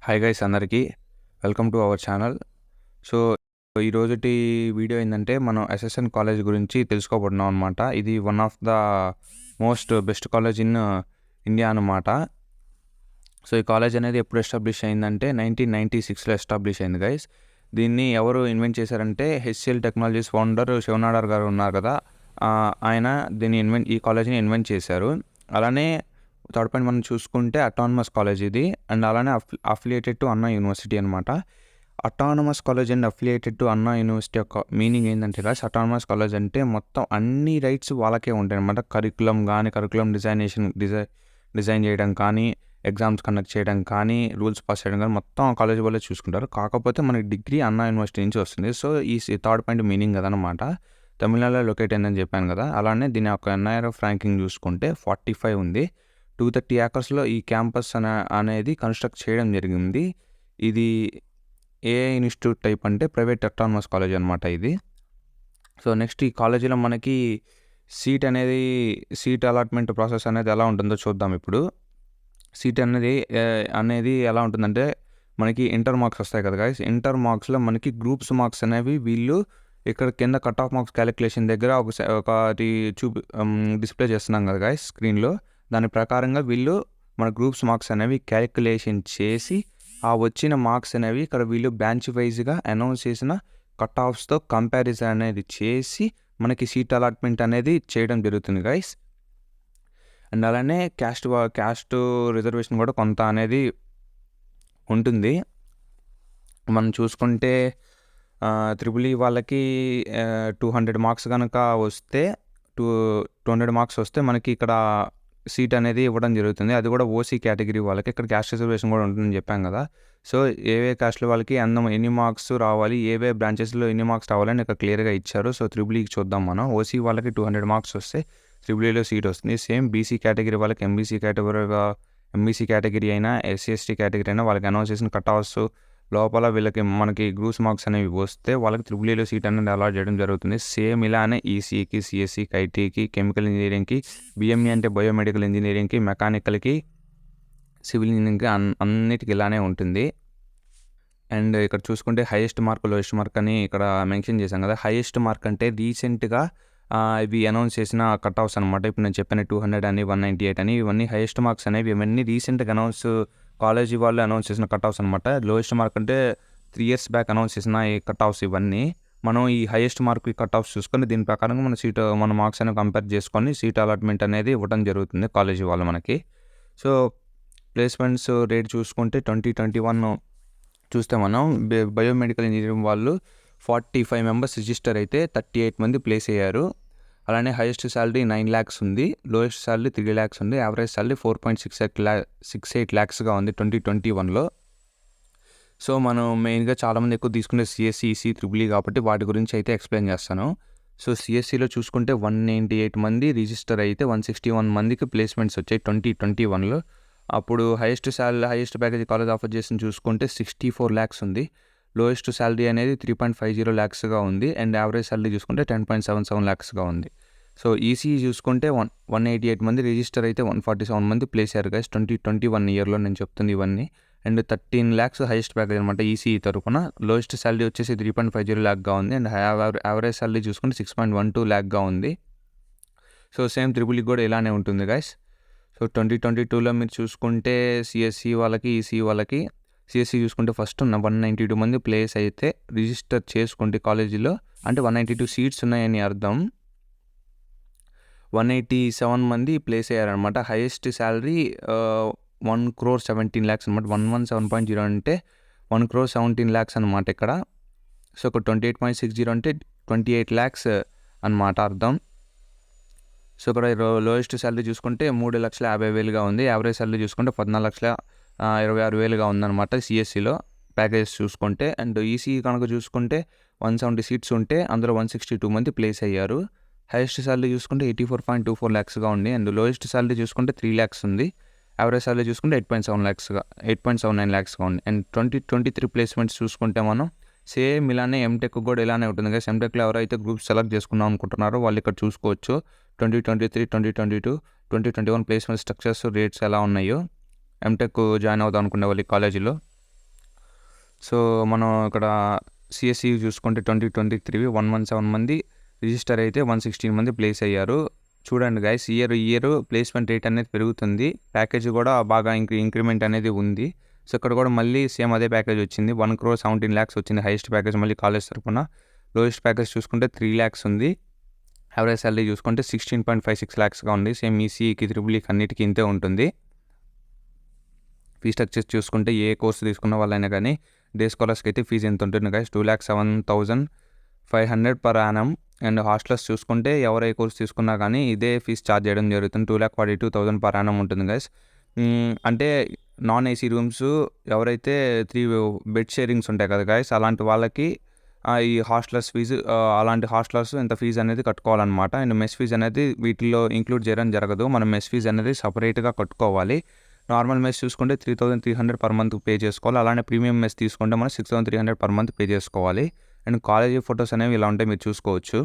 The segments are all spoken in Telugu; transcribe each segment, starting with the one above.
హాయ్ గైస్ అందరికీ welcome to our channel. So ఈరోజుటి వీడియో ఏంటంటే మనం ఎస్ఎస్ఎన్ కాలేజ్ గురించి తెలుసుకోబోతున్నాం అనమాట. ఇది one of the most best college in India అనమాట. సో ఈ కాలేజ్ అనేది ఎప్పుడు ఎస్టాబ్లిష్ అయిందంటే 1996లో ఎస్టాబ్లిష్ అయింది గైస్. దీన్ని ఎవరు ఇన్వెంట్ చేశారంటే హెచ్సిఎల్ టెక్నాలజీస్ ఫౌండర్ శివనాడార్ గారు ఉన్నారు కదా, ఆయన ఈ కాలేజ్ని ఇన్వెంట్ చేశారు. అలానే థర్డ్ పాయింట్ మనం చూసుకుంటే అటానమస్ కాలేజ్ ఇది, అండ్ అలానే అఫిలియేటెడ్ టు అన్నా యూనివర్సిటీ అనమాట. Autonomous college and affiliated to అన్నా యూనివర్సిటీ యొక్క మీనింగ్ ఏంటంటే గాయ్స్, అటానమస్ కాలేజ్ అంటే మొత్తం అన్ని రైట్స్ వాళ్ళకే ఉంటాయి అనమాట. కరికులం డిజైన్ చేయడం కానీ, ఎగ్జామ్స్ కండక్ట్ చేయడం కానీ, రూల్స్ పాస్ చేయడం కానీ మొత్తం కాలేజ్ వాళ్ళే చూసుకుంటారు. కాకపోతే మనకి డిగ్రీ అన్నా యూనివర్సిటీ నుంచి వస్తుంది. సో ఈ థర్డ్ పాయింట్ మీనింగ్ అదనమాట. తమిళనాడులో లొకేట్ అయిందని చెప్పాను కదా. అలానే దీని యొక్క ఎన్ఐఆర్ఎఫ్ ర్యాంకింగ్ చూసుకుంటే 45 ఉంది. 230 ఏకర్స్లో ఈ క్యాంపస్ అనేది కన్స్ట్రక్ట్ చేయడం జరిగింది. ఇది ఏ ఇన్స్టిట్యూట్ టైప్ అంటే ప్రైవేట్ అటానమస్ కాలేజ్ అనమాట ఇది. సో నెక్స్ట్ ఈ కాలేజీలో మనకి సీట్ అలాట్మెంట్ ప్రాసెస్ అనేది ఎలా ఉంటుందో చూద్దాం ఇప్పుడు. సీట్ అనేది ఎలా ఉంటుందంటే, మనకి ఇంటర్ మార్క్స్ వస్తాయి కదా గైస్. ఇంటర్ మార్క్స్లో మనకి గ్రూప్స్ మార్క్స్ అనేవి వీళ్ళు ఇక్కడ కింద కట్ ఆఫ్ మార్క్స్ క్యాలిక్యులేషన్ దగ్గర ఒకటి డిస్ప్లే చేస్తున్నాం కదా గైస్ స్క్రీన్లో. దాని ప్రకారంగా వీళ్ళు మన గ్రూప్స్ మార్క్స్ అనేవి క్యాలిక్యులేషన్ చేసి, ఆ వచ్చిన మార్క్స్ అనేవి ఇక్కడ వీళ్ళు బ్రాంచ్ వైజ్గా అనౌన్స్ చేసిన కట్ ఆఫ్స్తో కంపారిజన్ అనేది చేసి మనకి సీట్ అలాట్మెంట్ అనేది చేయడం జరుగుతుంది గైస్. అండ్ అలానే క్యాస్ట్ రిజర్వేషన్ కూడా కొంత అనేది ఉంటుంది. మనం చూసుకుంటే త్రిబుల్ ఈ వాళ్ళకి 200 మార్క్స్ కనుక వస్తే 200 మార్క్స్ వస్తే మనకి ఇక్కడ సీట్ అనేది ఇవ్వడం జరుగుతుంది. అది కూడా ఓసీ కేటగిరీ వాళ్ళకి. ఇక్కడ క్యాస్ట్ రిజర్వేషన్ కూడా ఉంటుందని చెప్పాం కదా. సో ఏవే క్యాస్ట్లో వాళ్ళకి ఎన్ని మార్క్స్ రావాలి, ఏవే బ్రాంచెస్లో ఎన్ని మార్క్స్ రావాలని ఇక్కడ క్లియర్గా ఇచ్చారు. సో త్రిబుల్ ఈకి చూద్దాం మనం. ఓసీ వాళ్ళకి 200 మార్క్స్ వస్తే త్రిబుల్ ఈలో సీట్ వస్తుంది. సేమ్ బీసీ కేటగిరీ వాళ్ళకి ఎంబీసీ కేటగిరీ అయినా, ఎస్సీ కేటగిరీ అయినా వాళ్ళకి అనౌన్స్ చేసిన కట్ ఆఫ్స్ లోపల మనకి గ్రూప్స్ మార్క్స్ అనేవి వస్తే వాళ్ళకి త్రిబుల్ ఈలో సీట్ అనేది అలాట్ చేయడం జరుగుతుంది. సేమ్ ఇలానే ఈసీకి, సిఎస్సికి, ఐటీకి, కెమికల్ ఇంజనీరింగ్కి, బిఎంఈ అంటే బయోమెడికల్ ఇంజనీరింగ్కి, మెకానికల్కి, సివిల్ ఇంజనీరింగ్కి అన్నిటికీ ఇలానే ఉంటుంది. అండ్ ఇక్కడ చూసుకుంటే హైయెస్ట్ మార్క్, లోయెస్ట్ మార్క్ అని ఇక్కడ మెన్షన్ చేశాం కదా. హైయెస్ట్ మార్క్ అంటే రీసెంట్గా ఇవి అనౌన్స్ చేసిన కట్ ఆఫ్స్ అనమాట. ఇప్పుడు నేను చెప్పిన 200 అని, 198 అని, ఇవన్నీ హైయెస్ట్ మార్క్స్ అనేవి ఇవన్నీ రీసెంట్గా కాలేజీ వాళ్ళు అనౌన్స్ చేసిన కట్ ఆఫ్స్ అనమాట. లోయెస్ట్ మార్క్ అంటే 3 years బ్యాక్ అనౌన్స్ చేసిన ఈ కట్ ఆఫ్స్ ఇవన్నీ. మనం ఈ హైయెస్ట్ మార్క్ ఈ కట్ ఆఫ్స్ చూసుకొని దీని ప్రకారంగా మన మార్క్స్ అనేవి కంపేర్ చేసుకొని సీట్ అలాట్మెంట్ అనేది ఇవ్వడం జరుగుతుంది కాలేజీ వాళ్ళు మనకి. సో ప్లేస్మెంట్స్ రేట్ చూసుకుంటే 2021 చూస్తే మనం బయోమెడికల్ ఇంజనీరింగ్ వాళ్ళు 45 మెంబర్స్ రిజిస్టర్ అయితే 38 మంది ప్లేస్ అయ్యారు. అలానే హైయెస్ట్ శాలరీ 9 lakhs ఉంది, లోయెస్ట్ శాలరీ 3 lakhs ఉంది, యావరేజ్ శాలరీ 4.68 lakhsగా ఉంది 2021లో. సో మనం మెయిన్గా చాలామంది ఎక్కువ తీసుకునే సిఎస్సి, ఈసీ, త్రిబుల్ ఈ కాబట్టి వాటి గురించి అయితే ఎక్స్ప్లెయిన్ చేస్తాను. సో సిఎస్సిలో చూసుకుంటే 198 మంది రిజిస్టర్ అయితే 161 మందికి ప్లేస్మెంట్స్ వచ్చాయి 2021లో. అప్పుడు హైయెస్ట్ ప్యాకేజ్ కాలేజ్ ఆఫర్ చేసి చూసుకుంటే 64 lakhs ఉంది, లోయెస్ట్ శాలరీ అనేది 3.50 lakhsగా ఉంది, అండ్ యావరేజ్ శాలరీ చూసుకుంటే 10.77 lakhsగా ఉంది. సో ఈసీ చూసుకుంటే 188 మంది రిజిస్టర్ అయితే 147 మంది ప్లేస్ అయ్యారు గైస్ 2021 ఇయర్లో నేను చెప్తుంది ఇవన్నీ. అండ్ 13 lakhs హైయెస్ట్ ప్యాకేజ్ అనమాట ఈసీ తరఫున. లోయెస్ట్ శాలరీ వచ్చేసి 3.50 lakhగా ఉంది, అండ్ యావరేజ్ శాలరీ చూసుకుంటే 6.12 lakhగా ఉంది. సో సేమ్ త్రిబుల్ ఈ కూడా ఇలానే ఉంటుంది గైస్. సో 2022లో మీరు చూసుకుంటే సిఎస్సి వాళ్ళకి, ఈసీ వాళ్ళకి, సిఎస్సి చూసుకుంటే ఫస్ట్ 192 మంది ప్లేస్ అయితే రిజిస్టర్ చేసుకుంటే కాలేజీలో, అంటే 192 సీట్స్ ఉన్నాయని అర్థం. 187 మంది ప్లేస్ అయ్యారనమాట. హైయెస్ట్ శాలరీ 1,17 lakhs అనమాట. 117.0 అంటే 1,17 lakhs అనమాట ఇక్కడ. సో ఒక 28.60 అంటే 28 lakhs అనమాట అర్థం. సో ఇక్కడ లోయెస్ట్ శాలరీ చూసుకుంటే 3,50,000గా ఉంది, యావరేజ్ శాలరీ చూసుకుంటే 14,26,000గా ఉందన్నమాట సిఎస్సిలో ప్యాకేజెస్ చూసుకుంటే. అండ్ ఈసీ కనుక చూసుకుంటే 170 సీట్స్ ఉంటే అందులో 162 మంది ప్లేస్ అయ్యారు. హైయెస్ట్ శాలరీ చూసుకుంటే 84.24 lakhsగా ఉంది, అండ్ లోయెస్ట్ శాలరీ చూసుకుంటే 3 lakhs ఉంది, యావరేజ్ శాలరీ చూసుకుంటే 8.79 lakhsగా ఉంది. అండ్ 2023 ప్లేస్మెంట్స్ చూసుకుంటే మనం సేమ్ ఇలానే ఎంటెక్ కూడా ఇలానే ఉంటుంది కదా. ఎంటెక్లో ఎవరైతే గ్రూప్ సెలెక్ట్ చేసుకుందాం అనుకుంటున్నారో వాళ్ళు ఇక్కడ చూసుకోవచ్చు 2023, 2022, 2021 ప్లేస్మెంట్ స్ట్రక్చర్స్, రేట్స్ ఎలా ఉన్నాయో. ఎంటెక్ జాయిన్ అవుదాం అనుకునే వాళ్ళు కాలేజీలో. సో మనం ఇక్కడ సిఎస్సి చూసుకుంటే 2023 117 మంది రిజిస్టర్ అయితే 116 మంది ప్లేస్ అయ్యారు. చూడండి గైస్, ఇయర్ ప్లేస్మెంట్ రేట్ అనేది పెరుగుతుంది. ప్యాకేజ్ కూడా బాగా ఇంక్రిమెంట్ అనేది ఉంది. సో ఇక్కడ కూడా మళ్ళీ సేమ్ అదే ప్యాకేజ్ వచ్చింది. 1,17,00,000 వచ్చింది హైయెస్ట్ ప్యాకేజ్ మళ్ళీ కాలేజ్ తరపున. లోయెస్ట్ ప్యాకేజ్ చూసుకుంటే 3 lakhs ఉంది. యావరేజ్ సాలరీ చూసుకుంటే 16.56 lakhsగా ఉంది. సేమ్ ఈసీఈకి త్రిబుల్ఈకి అన్నిటికీ ఇంతే ఉంటుంది. ఫీ స్ట్రక్చర్స్ చూసుకుంటే ఏ కోర్సు తీసుకున్న వాళ్ళైనా కానీ డే స్కాలర్స్కి అయితే ఫీజు ఎంత ఉంటుంది guys, 2,07,500 per annum. And hostels చూసుకుంటే ఎవరు ఏ కోర్స్ తీసుకున్నా కానీ ఇదే ఫీజు ఛార్జ్ చేయడం జరుగుతుంది. 2,42,000 per annum ఉంటుంది గైస్. అంటే నాన్ ఏసీ రూమ్స్ ఎవరైతే 3 బెడ్ షేరింగ్స్ ఉంటాయి కదా గైస్, అలాంటి వాళ్ళకి ఈ హాస్టలర్స్ ఫీజు, అలాంటి హాస్టలర్స్ ఇంత ఫీజు అనేది కట్టుకోవాలన్నమాట. అండ్ మెస్ ఫీజు అనేది వీటిలో ఇంక్లూడ్ చేయడం జరగదు. మనం మెస్ ఫీజు అనేది సపరేట్గా కట్టుకోవాలి. నార్మల్ మెస్ చూసుకుంటే 3,300 per month పే చేసుకోవాలి. అలానే ప్రీమియం మెస్ తీసుకుంటే మనం 6,300 per month పే చేసుకోవాలి. అండ్ కాలేజీ ఫొటోస్ అనేవి ఇలా ఉంటాయి, మీరు చూసుకోవచ్చు.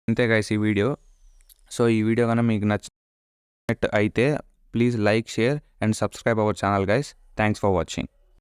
అంతే గైస్ ఈ వీడియో. సో ఈ వీడియో కనుక మీకు నచ్చినట్టు అయితే please like, share and subscribe our channel guys. Thanks for watching.